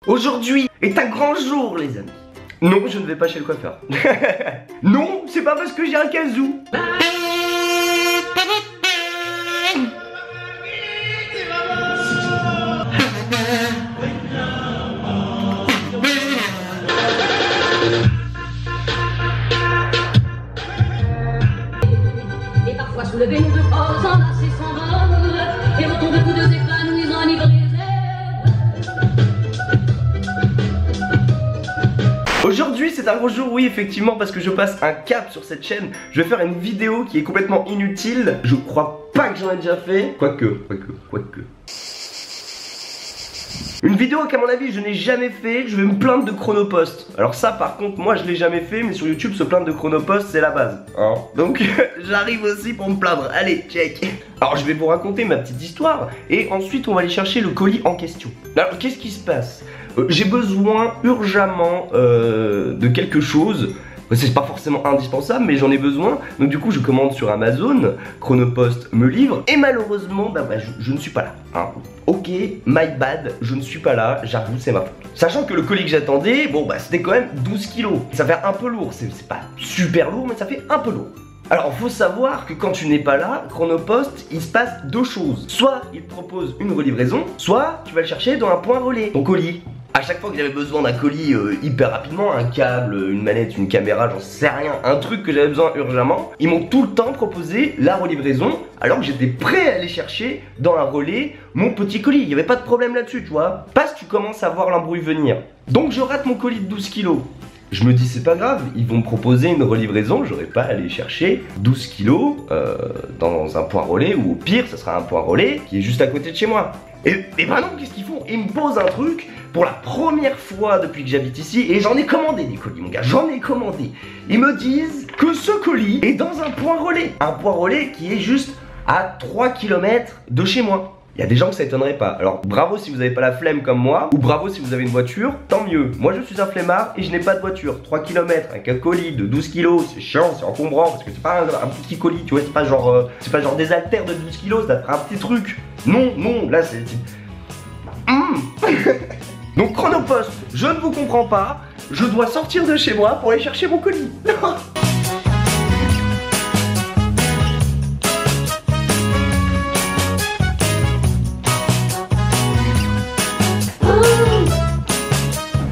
Aujourd'hui est un grand jour, les amis. Non, je ne vais pas chez le coiffeur. Non, c'est pas parce que j'ai un kazoo. Et parfois soulever nos deux corps, s'enlacer sans vol, et retomber tous deux épanouis, enivrés. Aujourd'hui c'est un gros jour, oui effectivement, parce que je passe un cap sur cette chaîne. Je vais faire une vidéo qui est complètement inutile. Je crois pas que j'en ai déjà fait. Quoique. Une vidéo qu'à mon avis je n'ai jamais fait. Je vais me plaindre de Chronopost. Alors ça par contre moi je l'ai jamais fait, mais sur YouTube se plaindre de Chronopost c'est la base hein. Donc j'arrive aussi pour me plaindre. Allez check. Alors je vais vous raconter ma petite histoire et ensuite on va aller chercher le colis en question. Alors qu'est-ce qui se passe? J'ai besoin urgemment de quelque chose. C'est pas forcément indispensable, mais j'en ai besoin. Donc du coup je commande sur Amazon, Chronopost me livre. Et malheureusement je ne suis pas là hein. Ok, my bad, je ne suis pas là, j'avoue c'est ma faute. Sachant que le colis que j'attendais, bon bah c'était quand même 12 kilos. Ça fait un peu lourd, c'est pas super lourd, mais ça fait un peu lourd. Alors faut savoir que quand tu n'es pas là, Chronopost, il se passe deux choses. Soit il te propose une relivraison, soit tu vas le chercher dans un point relais, ton colis. À chaque fois que j'avais besoin d'un colis hyper rapidement, un câble, une manette, une caméra, j'en sais rien, un truc que j'avais besoin urgemment, ils m'ont tout le temps proposé la relivraison, alors que j'étais prêt à aller chercher dans un relais mon petit colis. Il n'y avait pas de problème là-dessus, tu vois. Parce que tu commences à voir l'embrouille venir. Donc je rate mon colis de 12 kilos. Je me dis c'est pas grave, ils vont me proposer une relivraison, j'aurais pas à aller chercher 12 kilos dans un point relais, ou au pire ça sera un point relais qui est juste à côté de chez moi. Et bah non, qu'est-ce qu'ils font? Ils me posent un truc pour la première fois depuis que j'habite ici, et j'en ai commandé des colis mon gars, j'en ai commandé. Ils me disent que ce colis est dans un point relais qui est juste à 3 km de chez moi. Il y a des gens que ça étonnerait pas. Alors bravo si vous n'avez pas la flemme comme moi, ou bravo si vous avez une voiture, tant mieux. Moi je suis un flemmard et je n'ai pas de voiture. 3 km avec un colis de 12 kg, c'est chiant, c'est encombrant, parce que c'est pas un petit colis, tu vois, c'est pas genre des haltères de 12 kg, ça te fera un petit truc. Non, là c'est... Donc Chronopost, je ne vous comprends pas, je dois sortir de chez moi pour aller chercher mon colis.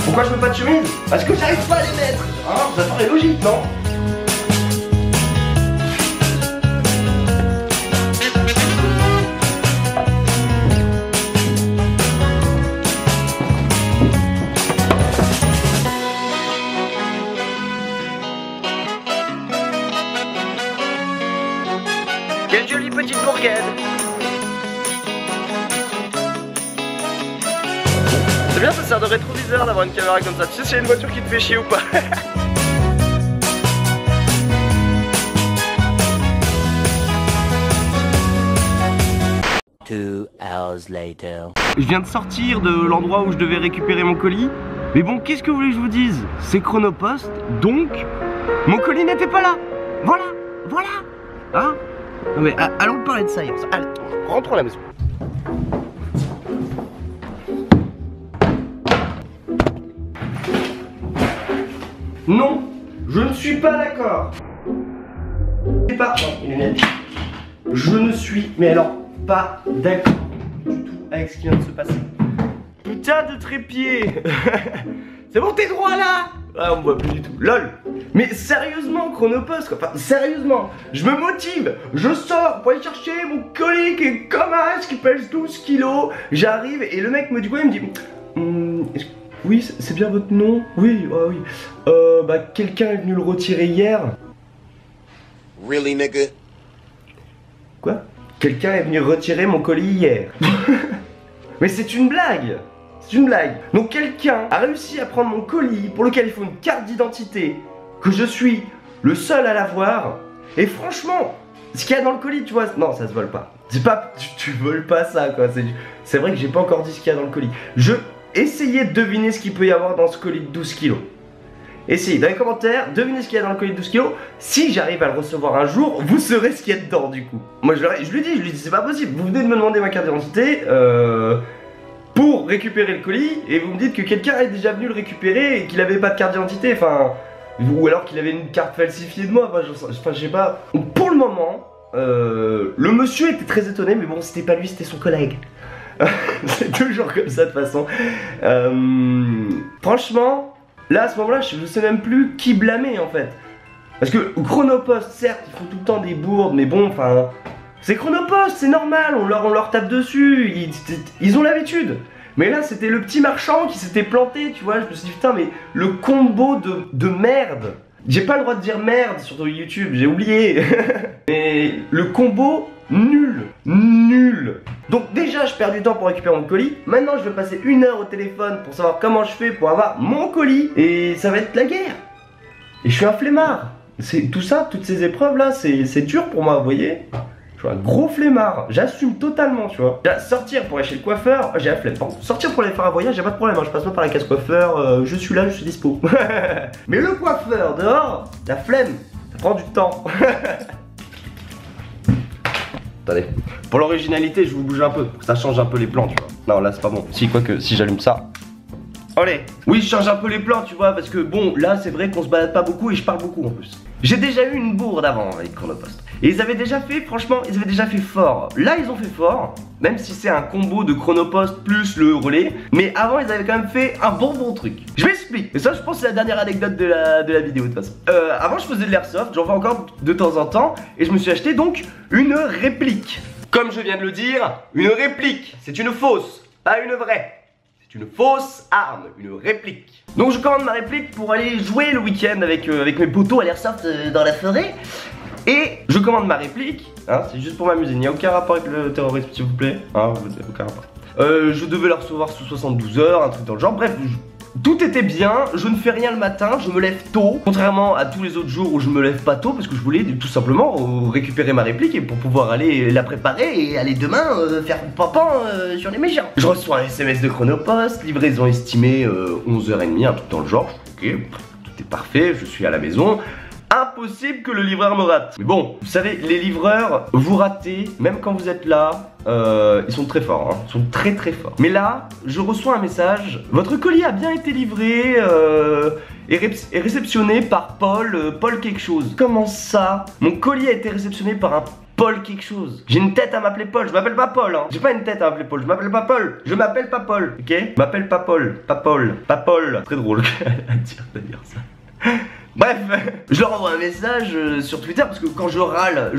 Pourquoi je mets pas de chemise? Parce que j'arrive pas à les mettre. Hein, ça paraît logique, non? Quelle jolie petite bourgade. C'est bien, ça sert de rétroviseur d'avoir une caméra comme ça. Tu sais s'il y a une voiture qui te fait chier ou pas. 2 hours later. Je viens de sortir de l'endroit où je devais récupérer mon colis. Mais bon, qu'est-ce que vous voulez que je vous dise? C'est Chronopost, donc mon colis n'était pas là. Voilà. Hein? Non mais allons parler de ça. Allez, rentrons à la maison. Non, je ne suis pas d'accord. C'est pas... Non, les lunettes. Je ne suis, mais alors, pas d'accord du tout avec ce qui vient de se passer. Putain de trépied. C'est bon, t'es droit là? Ah, on me voit plus du tout, lol. Mais sérieusement, Chronopost, quoi. Enfin, sérieusement, je me motive. Je sors pour aller chercher mon colis qui est comme un as, qui pèse 12 kilos. J'arrive et le mec me dit quoi? Il me dit... Oui, c'est bien votre nom? Oui, oui. Bah, quelqu'un est venu le retirer hier. Really, nigga? Quoi? Quelqu'un est venu retirer mon colis hier. Mais c'est une blague! C'est une blague. Donc quelqu'un a réussi à prendre mon colis pour lequel il faut une carte d'identité, que je suis le seul à l'avoir. Et franchement, ce qu'il y a dans le colis, tu vois, non, ça se vole pas. C'est pas... Tu voles pas ça, quoi. C'est vrai que j'ai pas encore dit ce qu'il y a dans le colis. Essayez de deviner ce qu'il peut y avoir dans ce colis de 12 kilos. Essayez dans les commentaires, devinez ce qu'il y a dans le colis de 12 kilos. Si j'arrive à le recevoir un jour, vous saurez ce qu'il y a dedans du coup. Moi je lui dis c'est pas possible. Vous venez de me demander ma carte d'identité. pour récupérer le colis et vous me dites que quelqu'un est déjà venu le récupérer et qu'il avait pas de carte d'identité, enfin, ou alors qu'il avait une carte falsifiée de moi, enfin je sais pas. Donc, pour le moment, le monsieur était très étonné, mais bon, c'était pas lui, c'était son collègue. C'est toujours comme ça de toute façon. Franchement, là à ce moment-là, je sais même plus qui blâmer en fait. Parce que Chronopost, certes, ils font tout le temps des bourdes, mais bon, enfin, c'est Chronopost, c'est normal, on leur tape dessus, ils ont l'habitude. Mais là, c'était le petit marchand qui s'était planté, tu vois. Je me suis dit, putain, mais le combo de merde. J'ai pas le droit de dire merde sur YouTube, j'ai oublié. Mais le combo nul, nul. Donc déjà je perds du temps pour récupérer mon colis. Maintenant je vais passer 1 heure au téléphone pour savoir comment je fais pour avoir mon colis. Et ça va être la guerre. Et je suis un flemmard. C'est tout ça, toutes ces épreuves là, c'est dur pour moi, vous voyez. Je suis un gros flemmard, j'assume totalement, tu vois. Sortir pour aller chez le coiffeur, j'ai la flemme. Sortir pour aller faire un voyage, j'ai pas de problème, hein. Je passe pas par la case coiffeur, je suis là, je suis dispo. Mais le coiffeur dehors, la flemme, ça prend du temps. Attendez, pour l'originalité, je vous bouge un peu, pour que ça change un peu les plans, tu vois. Non, là c'est pas bon. Si, quoique, si j'allume ça. Allez. Oui, je change un peu les plans, tu vois, parce que bon, là c'est vrai qu'on se balade pas beaucoup et je parle beaucoup en plus. J'ai déjà eu une bourde avant avec Chronopost. Et ils avaient déjà fait, franchement, ils avaient déjà fait fort. Là, ils ont fait fort, même si c'est un combo de Chronopost plus le relais. Mais avant, ils avaient quand même fait un bon truc. Je m'explique. Et ça, je pense que c'est la dernière anecdote de la vidéo, de toute façon. Avant, je faisais de l'airsoft, j'en fais encore de temps en temps. Et je me suis acheté donc une réplique. Comme je viens de le dire, une réplique, c'est une fausse, pas une vraie. C'est une fausse arme, une réplique. Donc je commande ma réplique pour aller jouer le week-end avec mes potos à l'airsoft dans la forêt. Et je commande ma réplique, hein, c'est juste pour m'amuser, il n'y a aucun rapport avec le terrorisme s'il vous plaît, hein, aucun rapport. Je devais la recevoir sous 72 heures, un truc dans le genre, bref, tout était bien, je ne fais rien le matin, je me lève tôt, contrairement à tous les autres jours où je me lève pas tôt parce que je voulais tout simplement récupérer ma réplique et pour pouvoir aller la préparer et aller demain faire pampan sur les méchants. Je reçois un SMS de Chronopost, livraison estimée 11h30, un truc dans le genre, ok, tout est parfait, je suis à la maison. Impossible que le livreur me rate. Mais bon, vous savez, les livreurs, vous ratez, même quand vous êtes là, ils sont très forts, hein. Ils sont très forts. Mais là, je reçois un message. Votre colis a bien été livré et réceptionné par Paul quelque chose. Comment ça? Mon colis a été réceptionné par un Paul quelque chose. J'ai une tête à m'appeler Paul, je m'appelle pas Paul, hein. J'ai pas une tête à m'appeler Paul, je m'appelle pas Paul. Je m'appelle pas Paul, ok? Je m'appelle pas Paul, pas Paul, pas Paul. Très drôle à dire d'ailleurs ça. Bref, je leur envoie un message sur Twitter parce que quand je râle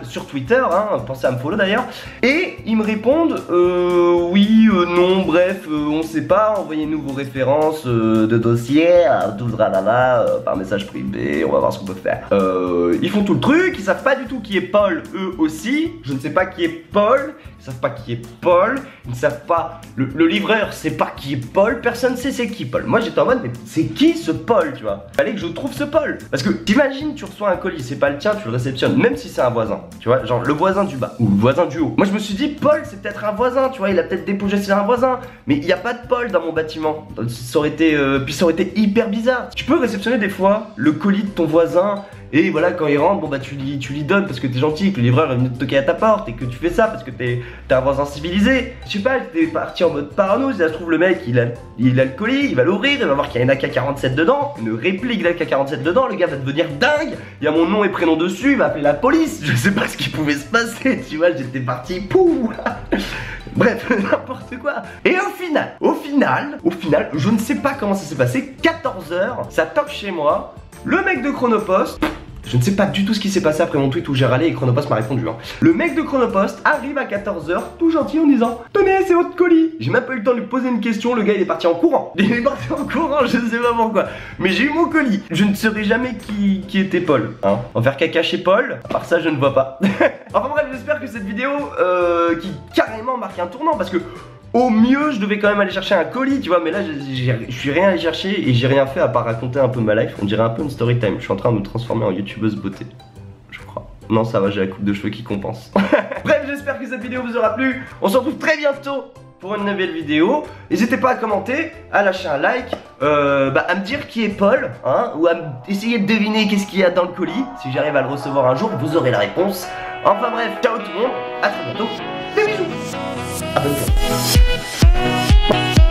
sur Twitter, hein, pensez à me follow d'ailleurs. Et ils me répondent oui, non, bref, on sait pas, envoyez-nous vos références de dossier, tout par message privé, on va voir ce qu'on peut faire. Ils font tout le truc, ils savent pas du tout qui est Paul, eux aussi. Je ne sais pas qui est Paul, ils savent pas qui est Paul, ils ne savent pas, le livreur sait pas qui est Paul, personne sait c'est qui Paul. Moi j'étais en mode, mais c'est qui ce Paul, tu vois? Fallait que je trouve ce Paul. Parce que t'imagines, tu reçois un colis, c'est pas le tien, tu le réceptionnes, même si c'est un voisin, tu vois, genre le voisin du bas ou le voisin du haut. Moi je me suis dit, Paul c'est peut-être un voisin, tu vois, il a peut-être déposé chez un voisin, mais il n'y a pas de Paul dans mon bâtiment. Ça aurait été, puis ça aurait été hyper bizarre. Tu peux réceptionner des fois le colis de ton voisin. Et voilà, quand il rentre, bon bah tu lui donnes parce que t'es gentil, que le livreur est venu te toquer à ta porte et que tu fais ça parce que t'es un voisin civilisé. Je sais pas, t'es parti en mode parano, si ça se trouve le mec il a le colis, il va l'ouvrir, il va voir qu'il y a une AK-47 dedans, une réplique d'AK-47 dedans, le gars va devenir dingue, il y a mon nom et prénom dessus, il va appeler la police, je sais pas ce qui pouvait se passer, tu vois, j'étais parti, pouh. Bref, n'importe quoi. Et au final, je ne sais pas comment ça s'est passé, 14h, ça toque chez moi, le mec de Chronopost. Je ne sais pas du tout ce qui s'est passé après mon tweet où j'ai râlé et Chronopost m'a répondu, hein. Le mec de Chronopost arrive à 14h, tout gentil en disant tenez, c'est votre colis. J'ai même pas eu le temps de lui poser une question, le gars il est parti en courant. Il est parti en courant, je ne sais pas pourquoi. Mais j'ai eu mon colis. Je ne saurais jamais qui était Paul, hein. En faire caca chez Paul, à part ça je ne vois pas. Enfin bref, j'espère que cette vidéo qui carrément marque un tournant parce que au mieux, je devais quand même aller chercher un colis, tu vois, mais là, je suis rien allé chercher et j'ai rien fait à part raconter un peu ma life. On dirait un peu une story time. Je suis en train de me transformer en youtubeuse beauté, je crois. Non, ça va, j'ai la coupe de cheveux qui compense. Bref, j'espère que cette vidéo vous aura plu. On se retrouve très bientôt pour une nouvelle vidéo. N'hésitez pas à commenter, à lâcher un like, à me dire qui est Paul, hein, ou à essayer de deviner qu'est-ce qu'il y a dans le colis. Si j'arrive à le recevoir un jour, vous aurez la réponse. Enfin bref, ciao tout le monde, à très bientôt. Des bisous. Abonne-toi. Thank you.